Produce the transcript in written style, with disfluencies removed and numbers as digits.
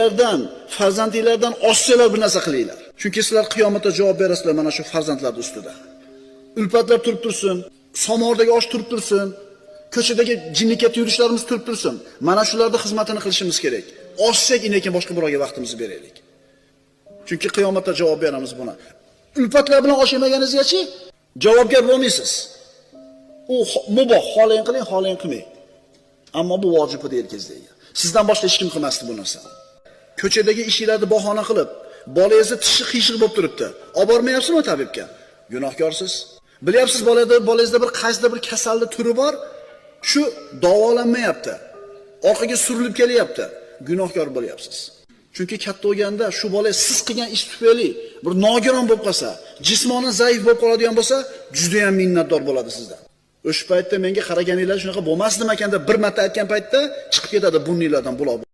egalaridan, farzandinglardan oshsizlar bir narsa qilinglar. Chunki sizlar qiyomatda javob berasizlar mana shu farzandlar ustida. Ulfatlar turib tursin, somordagi osh turib tursin, ko'chadagi jinnikat yurishlarimiz turib tursin. Mana shularda xizmatini qilishimiz kerak. Oshsak inekin boshqa birovga vaqtimizni beraylik. Chunki qiyomatda javob beramiz buni. Ulfatlar bilan osh yemaganingizgachi javobgar bo'lmaysiz. U muboh, xohlang qiling, xohlang qilmang. Ammo bu vojib edi erkingizga. Sizdan boshqa hech kim qilmasdi bu narsani. Ko'chadagi ishinglarni bahona qilib, bolangizni tishi qiyshiq bo'lib turibdi. Olib bormayapsizmi tabibga? Gunohkorsiz. Bilyapsiz, bolangizda bir qaysidir bir kasallik turi bor, shu davolanmayapti. Orqaga surilib kelyapti. Gunohkor bo'lyapsiz. Chunki katta bo'lganda shu bola siz qilgan ish tufayli bir nogiron bo'lib qolsa, jismonan zaif bo'lib qoladigan bo'lsa, juda ham minnatdor bo'ladi sizdan. O'sha paytda menga qaraganinglar shunaqa bo'lmasdimi ekan deb bir marta aytgan paytda chiqib ketadi burninglardan buloq.